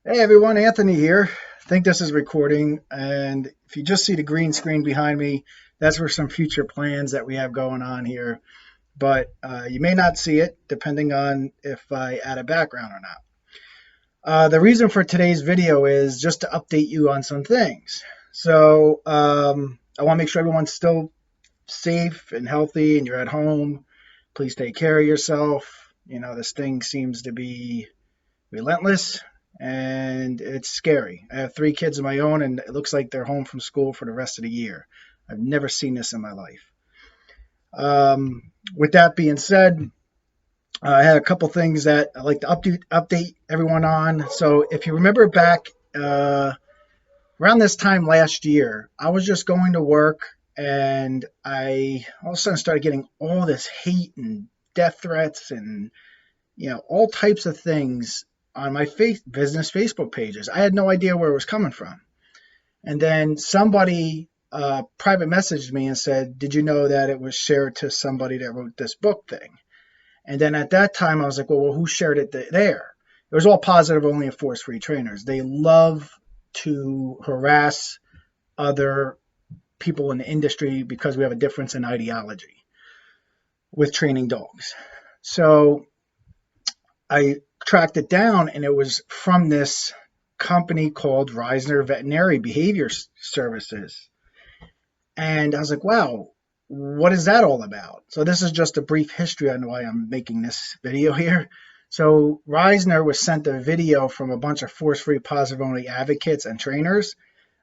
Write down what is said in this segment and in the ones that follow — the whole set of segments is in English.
Hey everyone, Anthony here. I think this is recording, and if you just see the green screen behind me, that's for some future plans that we have going on here. But you may not see it depending on if I add a background or not. The reason for today's video is just to update you on some things. I want to make sure everyone's still safe and healthy and you're at home. Please take care of yourself. You know, this thing seems to be relentless and it's scary. I have three kids of my own, and it looks like they're home from school for the rest of the year. I've never seen this in my life. With that being said, I had a couple things that I'd like to update everyone on. So, if you remember back around this time last year, I was just going to work, and I all of a sudden started getting all this hate and death threats and all types of things on my business Facebook pages. I had no idea where it was coming from. And then somebody private messaged me and said, "Did you know that it was shared to somebody that wrote this book thing?" And then at that time, I was like, well, who shared it there? It was all positive, only and force-free trainers. They love to harass other people in the industry because we have a difference in ideology with training dogs. So I tracked it down, and it was from this company called Reisner Vet Services. And I was like, wow, what is that all about? So this is just a brief history on why I'm making this video here. So Reisner was sent a video from a bunch of force-free positive-only advocates and trainers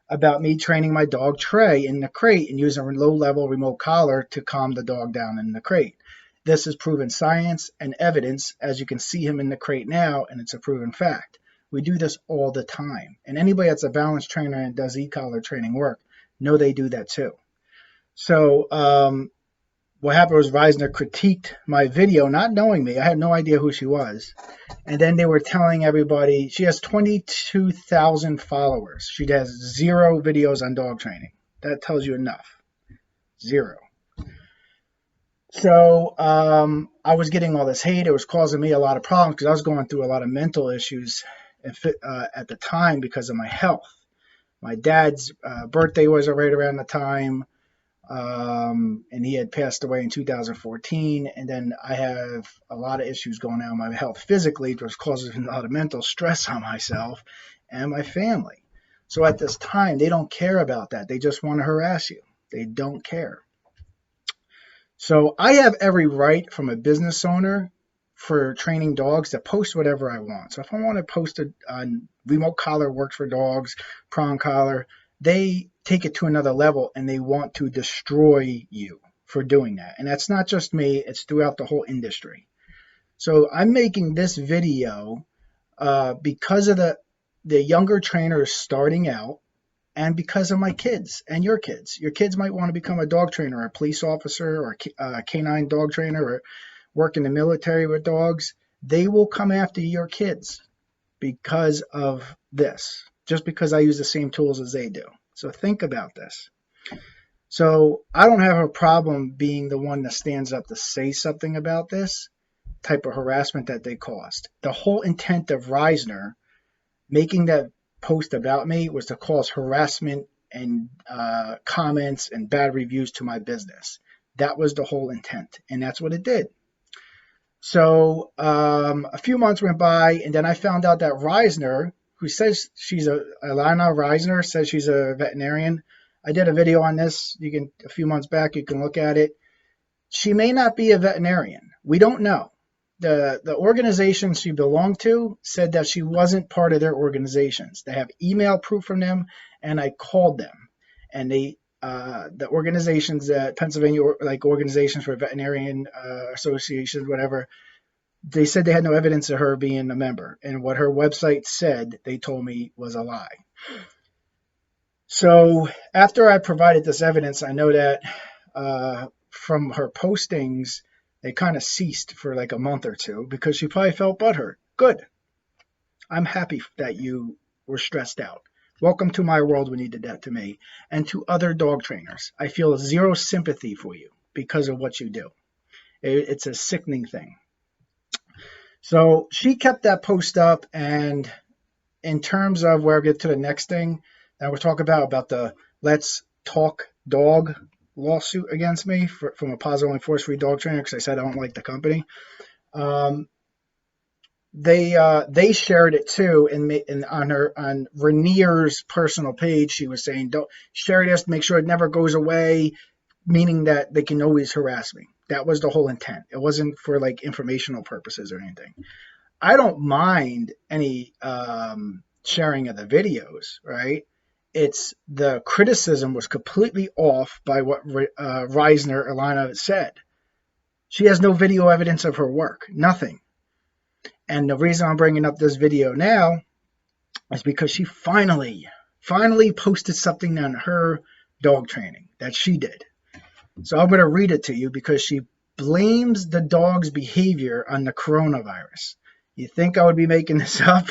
about me training my dog Trey in the crate and using a low-level remote collar to calm the dog down in the crate. This is proven science and evidence, as you can see him in the crate now, and it's a proven fact. We do this all the time. And anybody that's a balance trainer and does e-collar training work, know they do that too. So what happened was Reisner critiqued my video, not knowing me. I had no idea who she was. And then they were telling everybody, she has 22,000 followers. She has 0 videos on dog training. That tells you enough. 0. So I was getting all this hate. It was causing me a lot of problems because I was going through a lot of mental issues at the time because of my health. My dad's birthday was right around the time, and he had passed away in 2014. And then I have a lot of issues going on with my health physically, which was causing a lot of mental stress on myself and my family. So at this time, they don't care about that. They just want to harass you. They don't care. So I have every right from a business owner for training dogs to post whatever I want. So if I want to post on remote collar works for dogs, prong collar, they take it to another level and they want to destroy you for doing that. And that's not just me, it's throughout the whole industry. So I'm making this video because of the younger trainers starting out, and because of my kids and your kids. Your kids might want to become a dog trainer, a police officer, or a canine dog trainer, or work in the military with dogs. They will come after your kids because of this, just because I use the same tools as they do. So think about this. So I don't have a problem being the one that stands up to say something about this type of harassment that they caused. The whole intent of Reisner making that post about me was to cause harassment and comments and bad reviews to my business. That was the whole intent, and that's what it did. So a few months went by, and then I found out that Reisner, who says she's Alana Reisner, says she's a veterinarian. I did a video on this. You can a few months back. You can look at it. She may not be a veterinarian. We don't know. The organization she belonged to said that she wasn't part of their organizations. They have email proof from them, and I called them, and the organizations, Pennsylvania, like organizations for veterinarian associations, whatever, they said they had no evidence of her being a member, and what her website said, they told me, was a lie. So after I provided this evidence, I know that from her postings, they kind of ceased for like a month or two because she probably felt butthurt. Good. I'm happy that you were stressed out. Welcome to my world when you did that to me and to other dog trainers. I feel 0 sympathy for you because of what you do. It's a sickening thing. So she kept that post up, and in terms of where I get to the next thing that we're talking about the Let's Talk Dog lawsuit against me from a positively force-free dog trainer because I said I don't like the company. Um, they shared it too, and on Rainier's personal page, she was saying, "Don't share this. Make sure it never goes away," meaning that they can always harass me. That was the whole intent. It wasn't for like informational purposes or anything. I don't mind any sharing of the videos, right? It's the criticism was completely off by what Reisner said. She has no video evidence of her work, nothing. And the reason I'm bringing up this video now is because she finally posted something on her dog training that she did. So I'm going to read it to you because she blames the dog's behavior on the coronavirus. You think I would be making this up,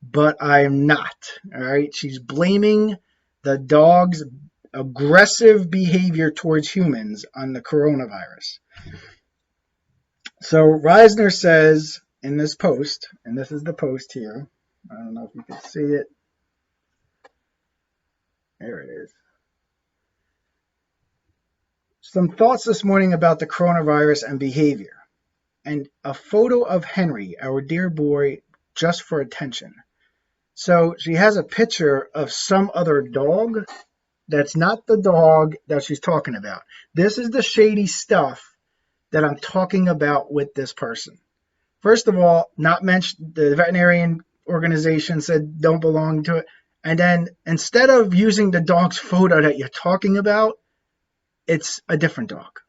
but I am not. All right. She's blaming the dog's aggressive behavior towards humans on the coronavirus. So Reisner says in this post, and this is the post here. I don't know if you can see it. There it is. Some thoughts this morning about the coronavirus and behavior. And a photo of Henry, our dear boy, just for attention. So she has a picture of some other dog that's not the dog that she's talking about. This is the shady stuff that I'm talking about with this person. First of all, not mentioned, the veterinarian organization said don't belong to it. And then instead of using the dog's photo that you're talking about, it's a different dog.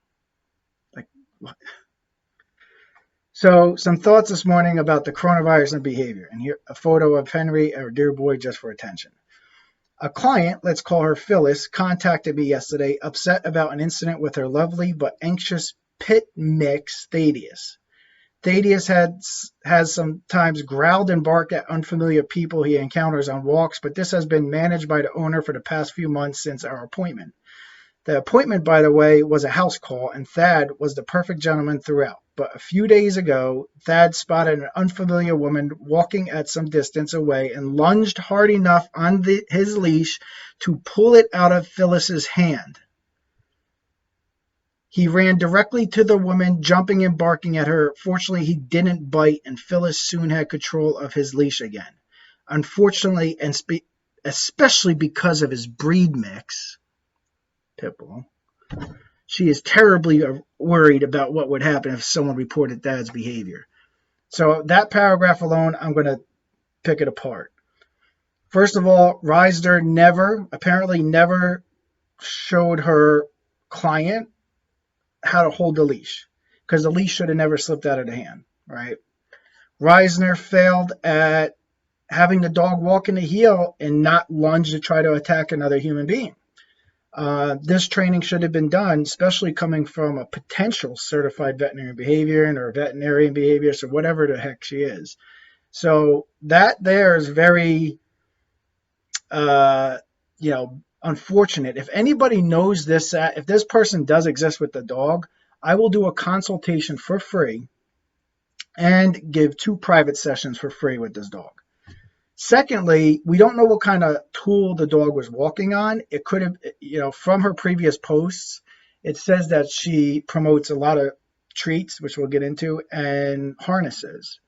Like what? So some thoughts this morning about the coronavirus and behavior. And here a photo of Henry, our dear boy, just for attention. A client, let's call her Phyllis, contacted me yesterday, upset about an incident with her lovely but anxious pit mix, Thaddeus. Thaddeus has sometimes growled and barked at unfamiliar people he encounters on walks, but this has been managed by the owner for the past few months since our appointment. The appointment, by the way, was a house call, and Thad was the perfect gentleman throughout. But a few days ago, Thad spotted an unfamiliar woman walking at some distance away and lunged hard enough on his leash to pull it out of Phyllis's hand. He ran directly to the woman, jumping and barking at her. Fortunately, he didn't bite, and Phyllis soon had control of his leash again. Unfortunately, and especially because of his breed mix, Pitbull, she is terribly worried about what would happen if someone reported Thad's behavior. So that paragraph alone, I'm going to pick it apart. First of all, Reisner apparently never showed her client how to hold the leash because the leash should have never slipped out of the hand, right? Reisner failed at having the dog walk in the heel and not lunge to try to attack another human being. This training should have been done, especially coming from a potential certified veterinarian behaviorist or veterinarian behaviorist or whatever the heck she is. So that there is very, unfortunate. If anybody knows this, if this person does exist with the dog, I will do a consultation for free and give 2 private sessions for free with this dog. Secondly, we don't know what kind of tool the dog was walking on. It could have, from her previous posts, it says that she promotes a lot of treats, which we'll get into, and harnesses.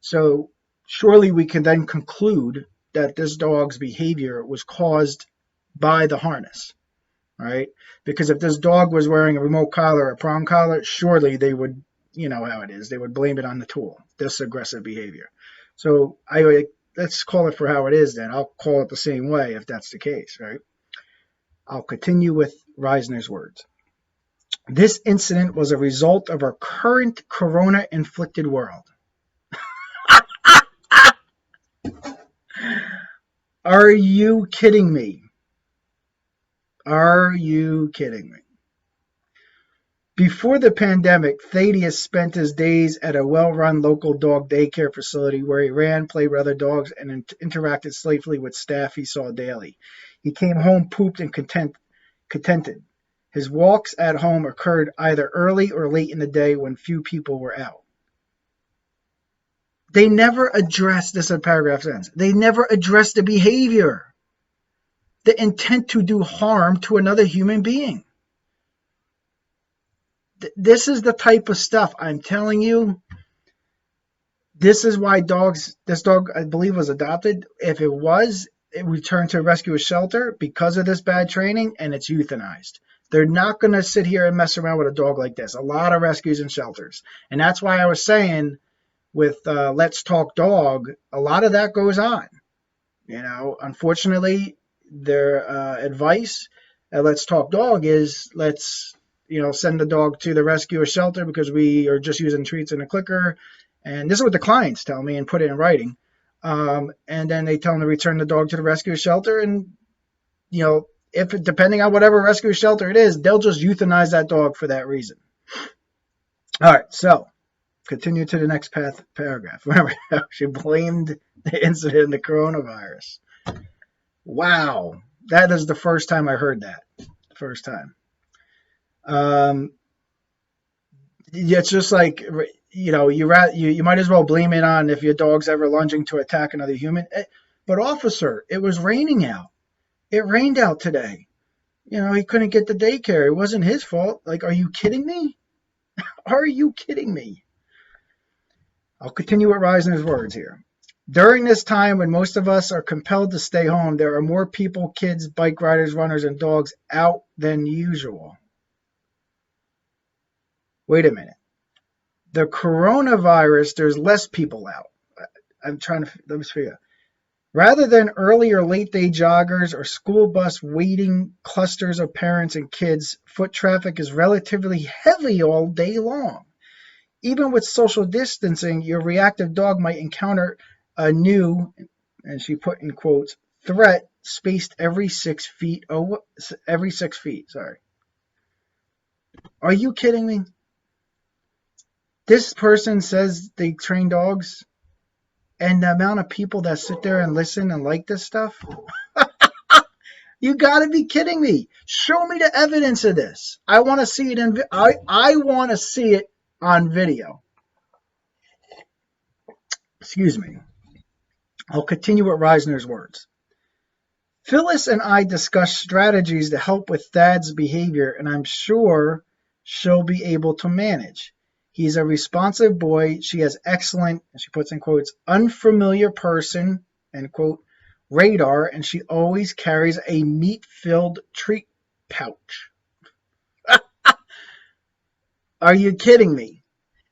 So surely we can then conclude that this dog's behavior was caused by the harness, right? Because if this dog was wearing a remote collar or a prong collar, surely they would, you know how it is, they would blame it on the tool, this aggressive behavior. So let's call it for how it is then. I'll call it the same way if that's the case, right? I'll continue with Reisner's words. This incident was a result of our current corona-inflicted world. Are you kidding me? Are you kidding me? Before the pandemic, Thaddeus spent his days at a well-run local dog daycare facility where he ran, played with other dogs, and interacted safely with staff he saw daily. He came home pooped and contented. His walks at home occurred either early or late in the day when few people were out. They never address this in paragraph ends. They never address the behavior, the intent to do harm to another human being. This is the type of stuff I'm telling you. This is why this dog, I believe, was adopted. If it was, it returned to a rescue shelter because of this bad training, and it's euthanized. They're not going to sit here and mess around with a dog like this. A lot of rescues and shelters. And that's why I was saying with Let's Talk Dog, a lot of that goes on. Unfortunately, their advice at Let's Talk Dog is let's send the dog to the rescue or shelter because we are just using treats and a clicker. And this is what the clients tell me and put it in writing. And then they tell them to return the dog to the rescue shelter. And, if depending on whatever rescue shelter it is, they'll just euthanize that dog for that reason. All right, so continue to the next paragraph. Remember, she blamed the incident in the coronavirus. Wow, that is the first time I heard that. First time. It's just like, you might as well blame it on if your dog's ever lunging to attack another human. But officer, it was raining out. It rained out today. He couldn't get the daycare. It wasn't his fault. Like, are you kidding me? Are you kidding me? I'll continue with Reisner's words here. During this time when most of us are compelled to stay home, there are more people, kids, bike riders, runners, and dogs out than usual. Wait a minute. The coronavirus, there's less people out. I'm trying to, let me figure out. Rather than early or late day joggers or school bus waiting clusters of parents and kids, foot traffic is relatively heavy all day long. Even with social distancing, your reactive dog might encounter a new, and she put in quotes, threat spaced every 6 feet. Every 6 feet, sorry. Are you kidding me? This person says they train dogs, and the amount of people that sit there and listen and like this stuff, you got to be kidding me. Show me the evidence of this. I want to see it I want to see it on video. Excuse me. I'll continue with Reisner's words. Phyllis and I discussed strategies to help with Thad's behavior, and I'm sure she'll be able to manage. He's a responsive boy. She has excellent, and she puts in quotes, unfamiliar person, end quote, radar, and she always carries a meat-filled treat pouch. Are you kidding me?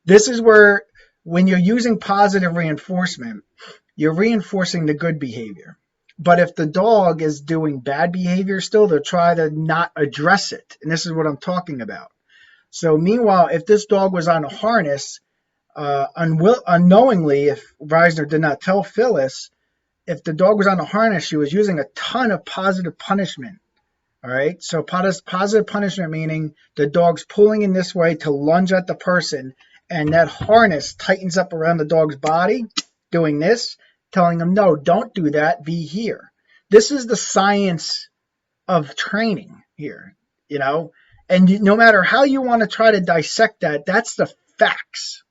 This is where, when you're using positive reinforcement, you're reinforcing the good behavior. But if the dog is doing bad behavior still, they'll try to not address it. And this is what I'm talking about. So meanwhile, if this dog was on a harness, unknowingly, if Reisner did not tell Phyllis, if the dog was on a harness, she was using a ton of positive punishment. All right. So positive punishment meaning the dog's pulling in this way to lunge at the person, and that harness tightens up around the dog's body, doing this, telling them, no, don't do that, be here. This is the science of training here, and no matter how you want to try to dissect that, that's the facts.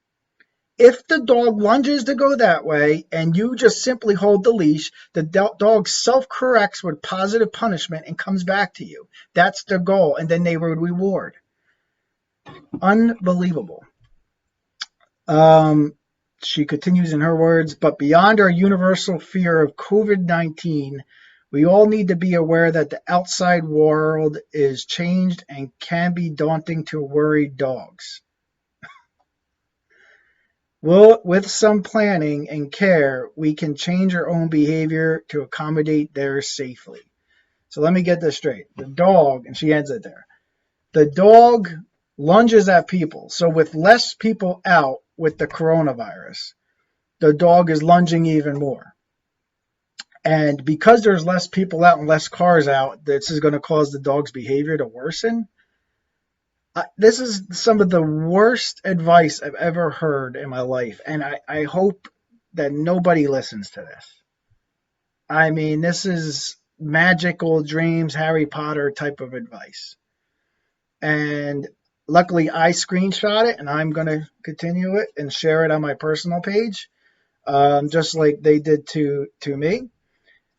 If the dog lunges to go that way and you just simply hold the leash, the dog self-corrects with positive punishment and comes back to you. That's the goal, and then they would reward. Unbelievable. She continues in her words, but beyond our universal fear of COVID-19, we all need to be aware that the outside world is changed and can be daunting to worried dogs. Well, with some planning and care, we can change our own behavior to accommodate theirs safely. So let me get this straight. The dog, and she ends it there, the dog lunges at people. So with less people out with the coronavirus, the dog is lunging even more. And because there's less people out and less cars out, this is going to cause the dog's behavior to worsen. This is some of the worst advice I've ever heard in my life. And I hope that nobody listens to this. I mean, this is magical dreams, Harry Potter type of advice. And luckily I screenshot it, and I'm going to continue it and share it on my personal page. just like they did to me.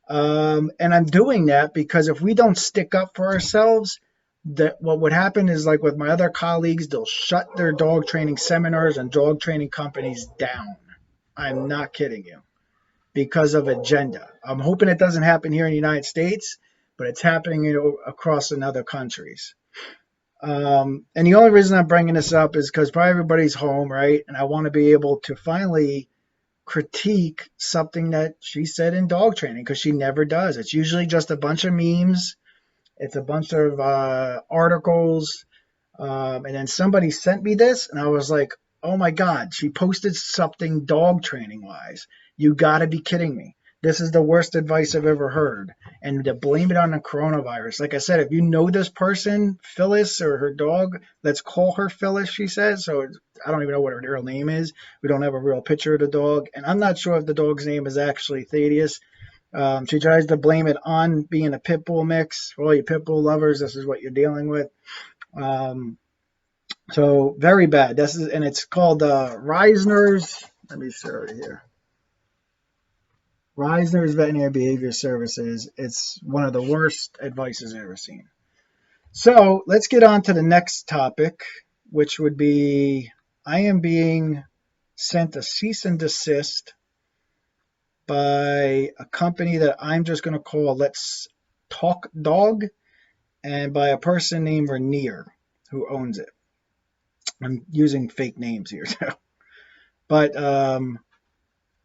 And I'm doing that because if we don't stick up for ourselves, that what would happen is like with my other colleagues, they'll shut their dog training seminars and dog training companies down. I'm not kidding you because of agenda. I'm hoping it doesn't happen here in the United States, but it's happening, across in other countries. And the only reason I'm bringing this up is because probably everybody's home, right? And I want to be able to finally critique something that she said in dog training because she never does. It's usually just a bunch of memes. It's a bunch of articles. And then somebody sent me this, and I was like, oh my God, she posted something dog training wise. You got to be kidding me. This is the worst advice I've ever heard. And to blame it on the coronavirus. Like I said, if you know this person, Phyllis, or her dog, let's call her Phyllis, she says. So I don't even know what her real name is. We don't have a real picture of the dog. And I'm not sure if the dog's name is actually Thaddeus. She tries to blame it on being a pit bull mix. For all you pit bull lovers, this is what you're dealing with. So very bad. This is, and it's called Reisner's. Let me see right here. Reisner's Veterinary Behavior Services. It's one of the worst advices I've ever seen. So let's get on to the next topic, which would be I am being sent a cease and desist by a company that I'm just going to call Let's Talk Dog, and by a person named Reisner who owns it. I'm using fake names here too. But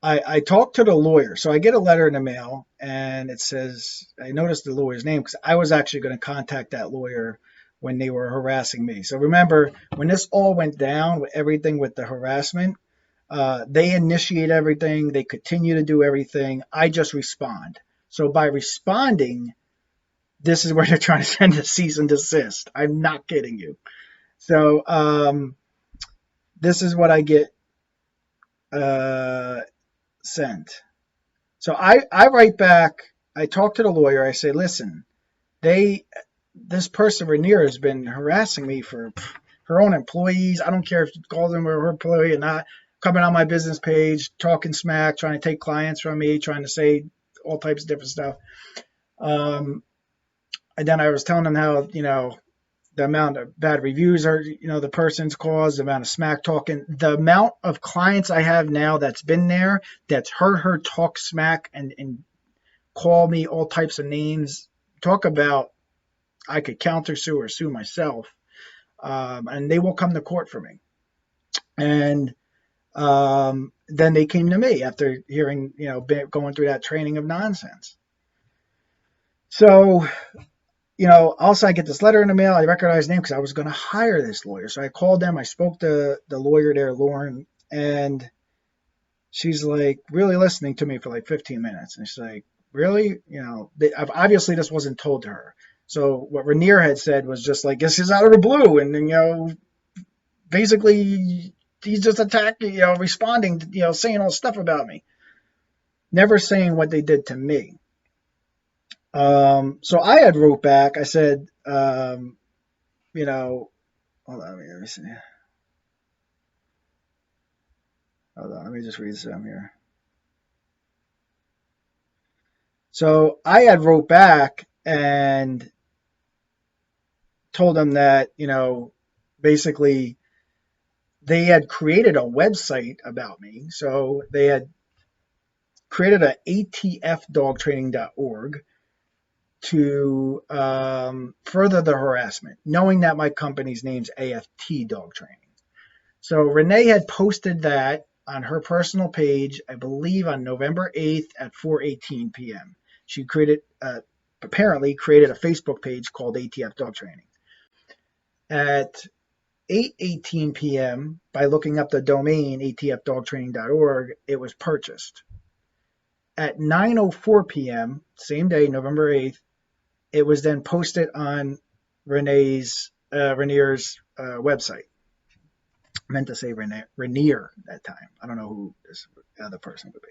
I talked to the lawyer. So I get a letter in the mail, and it says, I noticed the lawyer's name because I was actually going to contact that lawyer when they were harassing me. So remember, when this all went down, with everything with the harassment, they initiate everything. They continue to do everything. I just respond. So by responding, this is where they're trying to send a cease and desist. I'm not kidding you. So this is what I get sent. So I write back. I talk to the lawyer. I say, listen, this person Reisner has been harassing me for her own employees. I don't care if she calls them her employee or not. Coming on my business page, talking smack, trying to take clients from me, trying to say all types of different stuff. And then I was telling them how, the amount of bad reviews are, the person's caused, the amount of smack talking, the amount of clients I have now that's been there, that's heard her talk smack and call me all types of names. Talk about, I could counter sue or sue myself. And they will come to court for me. And then they came to me after hearing, going through that training of nonsense. So, also I get this letter in the mail. I recognize the name because I was going to hire this lawyer. So I called them. I spoke to the lawyer there, Lauren, and she's like really listening to me for like 15 minutes. And she's like, really? Obviously this wasn't told to her. So what Reisner had said was just like, this is out of the blue. And, basically he's just attacking, responding, saying all stuff about me. Never saying what they did to me. So I had wrote back. I said, hold on, let me see. Hold on, let me just read some here. So I had wrote back and told them that, basically they had created a website about me. So they had created a atfdogtraining.org to further the harassment, knowing that my company's name's AFT Dog Training. So Renee had posted that on her personal page, I believe on November 8th at 4:18 p.m. She apparently created a Facebook page called ATF Dog Training. At 8:18 p.m., by looking up the domain atfdogtraining.org, it was purchased. At 9:04 p.m., same day, November 8th, it was then posted on Reisner's website. I meant to say Reisner that time. I don't know who this other person would be.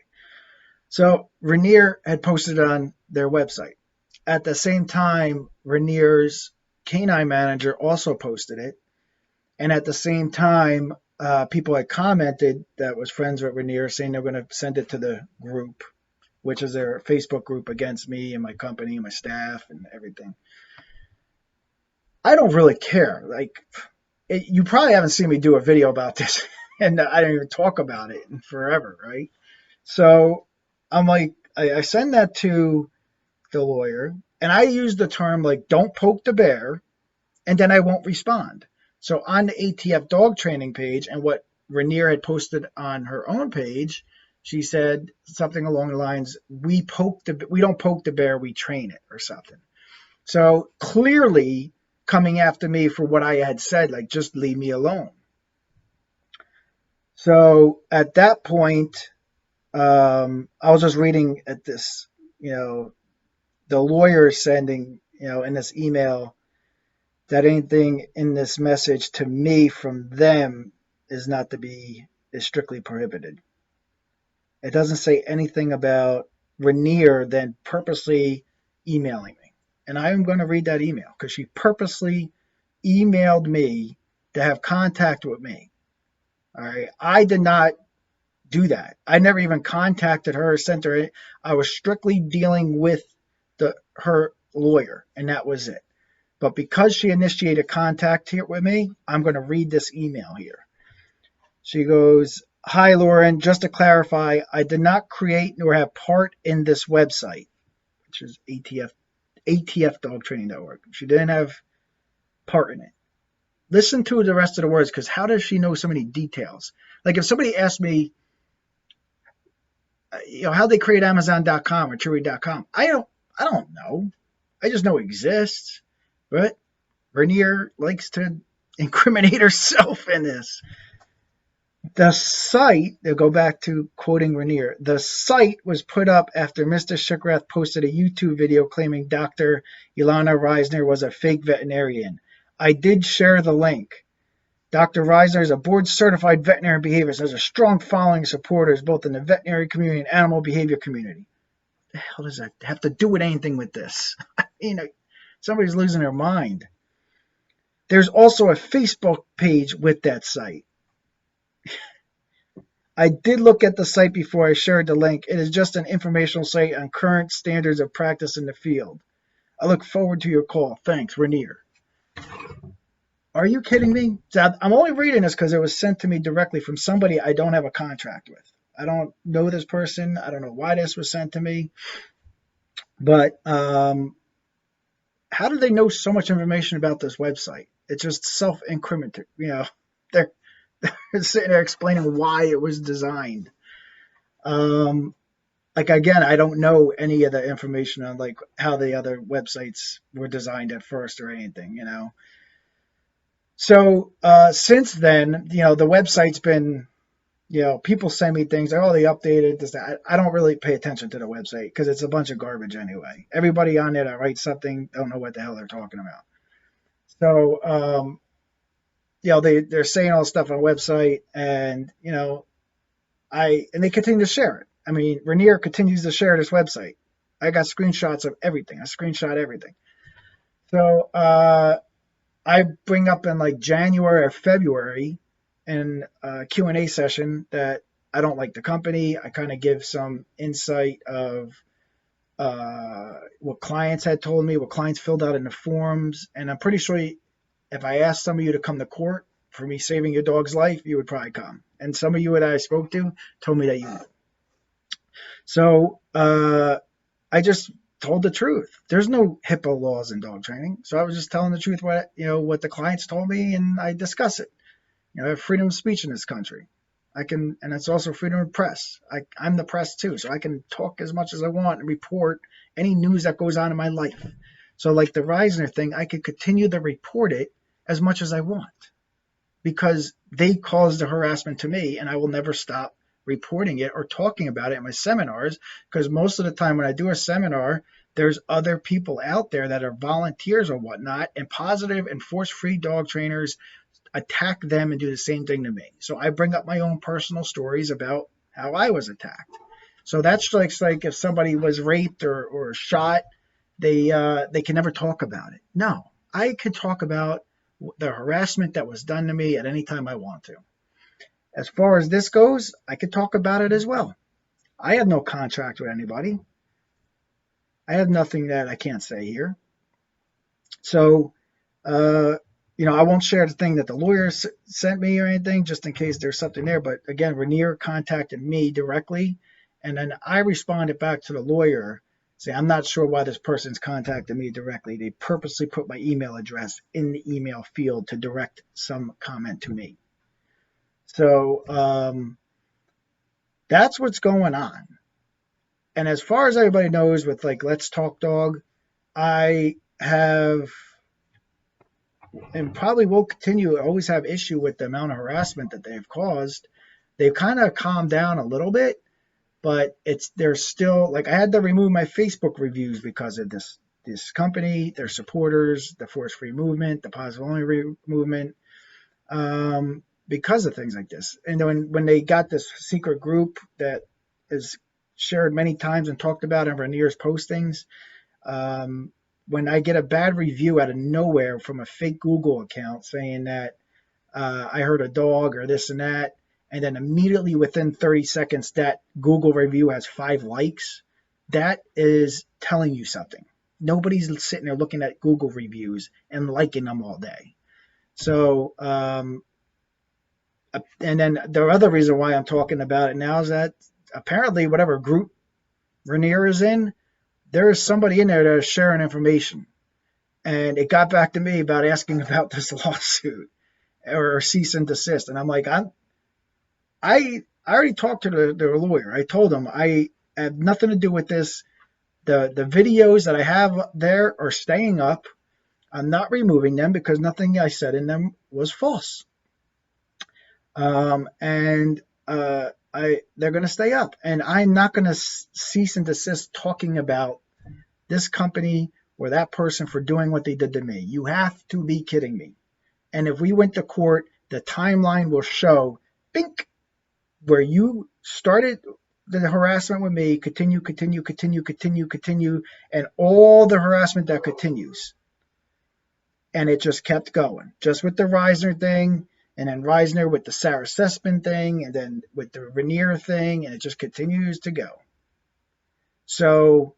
So Reisner had posted on their website. At the same time, Reisner's canine manager also posted it. And at the same time, people had commented that was friends with Reisner saying they're going to send it to the group, which is their Facebook group against me and my company and my staff and everything. I don't really care. Like, you probably haven't seen me do a video about this, and I don't even talk about it in forever, right? So I'm like, I send that to the lawyer, and I use the term like, don't poke the bear, and then I won't respond. So on the ATF dog training page, and what Reisner had posted on her own page, she said something along the lines, we don't poke the bear, we train it, or something. So clearly coming after me for what I had said, like, just leave me alone. So at that point, I was just reading at this, the lawyer sending, in this email, that anything in this message to me from them is strictly prohibited. It doesn't say anything about Reisner then purposely emailing me. And I am going to read that email because she purposely emailed me to have contact with me. All right. I did not do that. I never even contacted her or sent her. I was strictly dealing with her lawyer, and that was it. But because she initiated contact here with me, I'm going to read this email here. She goes, "Hi, Lauren. Just to clarify, I did not create nor have part in this website," which is ATF Dog Training Network. She didn't have part in it. Listen to the rest of the words, because how does she know so many details? Like if somebody asked me, how they create Amazon.com or Chewy.com, I don't know. I just know it exists. But Reisner likes to incriminate herself in this. The site, they'll go back to quoting Reisner, the site was put up after Mr. Shukrath posted a YouTube video claiming Dr. Ilana Reisner was a fake veterinarian. I did share the link. Dr. Reisner is a board-certified veterinary behaviorist and has a strong following of supporters both in the veterinary community and animal behavior community. What the hell does that have to do with anything with this? Somebody's losing their mind. There's also a Facebook page with that site. I did look at the site before I shared the link. It is just an informational site on current standards of practice in the field. I look forward to your call. Thanks, Reisner. Are you kidding me? I'm only reading this because it was sent to me directly from somebody I don't have a contract with. I don't know this person. I don't know why this was sent to me. But how do they know so much information about this website? It's just self-incriminatory. They're sitting there explaining why it was designed. Again, I don't know any of the information on like how the other websites were designed at first or anything, So since then, the website's been, people send me things. Oh, they updated this. I don't really pay attention to the website because it's a bunch of garbage anyway. Everybody on there that writes something don't know what the hell they're talking about. So, they're saying all this stuff on the website, and and they continue to share it. I mean, Reisner continues to share this website. I got screenshots of everything. I screenshot everything. So I bring up in like January or February in a Q&A session that I don't like the company. I kind of give some insight of what clients had told me, what clients filled out in the forums. And I'm pretty sure if I asked some of you to come to court for me saving your dog's life, you would probably come. And some of you that I spoke to told me that you would. So I just told the truth. There's no HIPAA laws in dog training. So I was just telling the truth, what the clients told me, and I discuss it. I have freedom of speech in this country. And it's also freedom of press. I'm the press too, so I can talk as much as I want and report any news that goes on in my life. So like the Reisner thing, I could continue to report it as much as I want because they caused the harassment to me, and I will never stop reporting it or talking about it in my seminars, because most of the time when I do a seminar, there's other people out there that are volunteers or whatnot, and positive and force-free dog trainers attack them and do the same thing to me. So I bring up my own personal stories about how I was attacked. So that's like if somebody was raped or shot, they can never talk about it. No, I could talk about the harassment that was done to me at any time I want to. As far as this goes, I could talk about it as well. I have no contract with anybody. I have nothing that I can't say here. So, uh, I won't share the thing that the lawyer sent me or anything, just in case there's something there. But again, Rainier contacted me directly, and then I responded back to the lawyer, saying, I'm not sure why this person's contacted me directly. They purposely put my email address in the email field to direct some comment to me. So that's what's going on. And as far as everybody knows, with like Let's Talk Dog, I have and probably will continue to always have issue with the amount of harassment that they've caused. They've kind of calmed down a little bit, but there's still, like, I had to remove my Facebook reviews because of this company, their supporters, the force free movement, the positive only movement, because of things like this. And then when they got this secret group that is shared many times and talked about in Rainier's postings, when I get a bad review out of nowhere from a fake Google account saying that I heard a dog or this and that, and then immediately within 30 seconds that Google review has 5 likes, that is telling you something. Nobody's sitting there looking at Google reviews and liking them all day. So, and then the other reason why I'm talking about it now is that apparently whatever group Rainier is in, there is somebody in there that is sharing information. And it got back to me about asking about this lawsuit or cease and desist. And I'm like, I already talked to the lawyer. I told him I have nothing to do with this. The videos that I have there are staying up. I'm not removing them because nothing I said in them was false. They're going to stay up, and I'm not going to cease and desist talking about this company or that person for doing what they did to me. You have to be kidding me. And if we went to court, the timeline will show, bink, where you started the harassment with me, continue, and all the harassment that continues. And it just kept going, just with the Reisner thing, and then Reisner with the Sarah Sussman thing, and then with the Rainier thing, and it just continues to go. So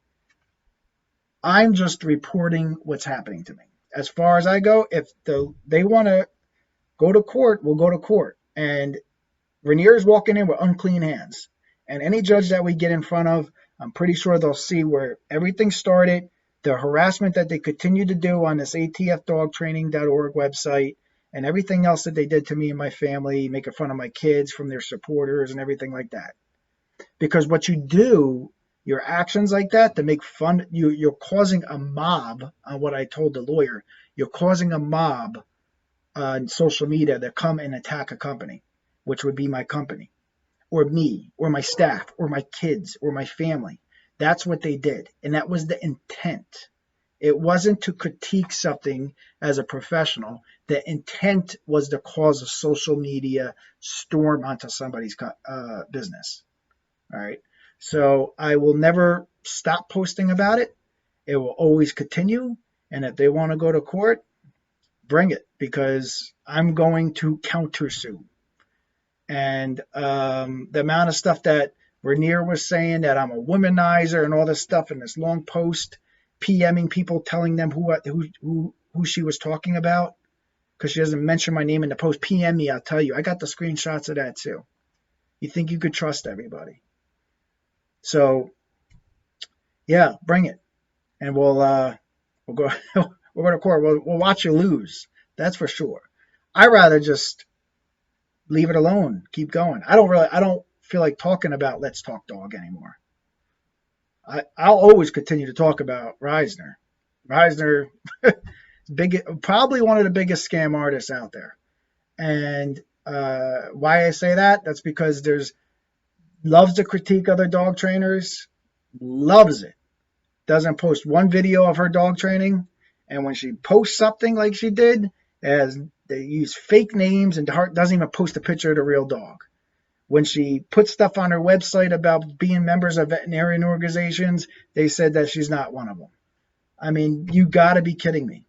I'm just reporting what's happening to me. As far as I go, if they want to go to court, we'll go to court. And Rainier is walking in with unclean hands. And any judge that we get in front of, I'm pretty sure they'll see where everything started, the harassment that they continue to do on this atfdogtraining.org website, and everything else that they did to me and my family, making fun of my kids from their supporters and everything like that. Because what you do, your actions like that to make fun, you're causing a mob, on what I told the lawyer, you're causing a mob on social media that come and attack a company, which would be my company, or me, or my staff, or my kids, or my family. That's what they did. And that was the intent. It wasn't to critique something as a professional. The intent was to cause a social media storm onto somebody's business. All right. So I will never stop posting about it. It will always continue. And if they want to go to court, bring it, because I'm going to countersue. And the amount of stuff that Rainier was saying, that I'm a womanizer and all this stuff in this long post, PMing people, telling them who she was talking about, because she doesn't mention my name in the post. PM me, I'll tell you. I got the screenshots of that too. You think you could trust everybody? So, yeah, bring it, and we'll go we'll go to court. We'll watch you lose. That's for sure. I rather just leave it alone, keep going. I don't feel like talking about Let's Talk Dog anymore. I'll always continue to talk about Reisner. Reisner, probably one of the biggest scam artists out there. And why I say that? That's because loves to critique other dog trainers, loves it. Doesn't post one video of her dog training, and when she posts something like she did, as they use fake names and doesn't even post a picture of the real dog. When she put stuff on her website about being members of veterinarian organizations, they said that she's not one of them. I mean, you got to be kidding me.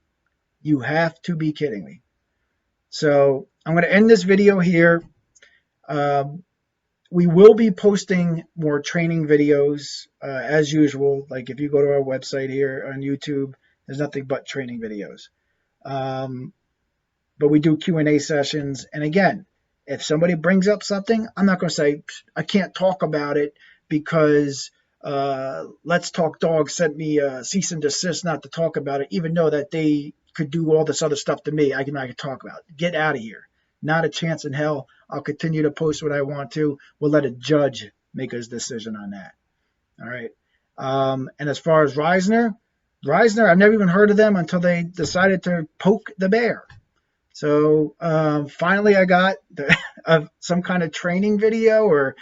You have to be kidding me. So I'm going to end this video here. Um, we will be posting more training videos as usual. Like if you go to our website here on YouTube, there's nothing but training videos. Um, but we do Q&A sessions. And again, if somebody brings up something, I'm not going to say I can't talk about it because Let's Talk Dog sent me a cease and desist not to talk about it, even though that they could do all this other stuff to me. I can talk about it. Get out of here. Not a chance in hell. I'll continue to post what I want to. We'll let a judge make his decision on that. All right. And as far as Reisner, I've never even heard of them until they decided to poke the bear. So finally, I got some kind of training video or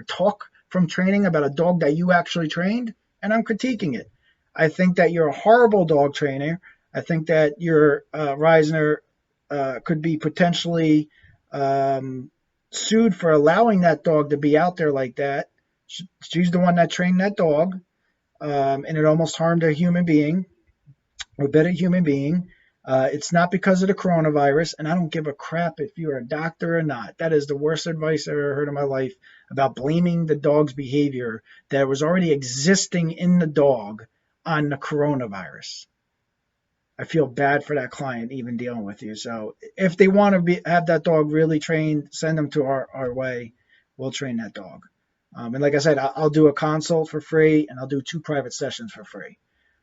talk from training about a dog that you actually trained, and I'm critiquing it. I think that you're a horrible dog trainer. I think that your Reisner could be potentially sued for allowing that dog to be out there like that. She's the one that trained that dog, and it almost harmed a human being, or better human being. It's not because of the coronavirus, and I don't give a crap if you're a doctor or not. That is the worst advice I've ever heard in my life about blaming the dog's behavior that was already existing in the dog on the coronavirus. I feel bad for that client even dealing with you. So if they want to have that dog really trained, send them to our way. We'll train that dog. And like I said, I'll do a consult for free, and I'll do 2 private sessions for free.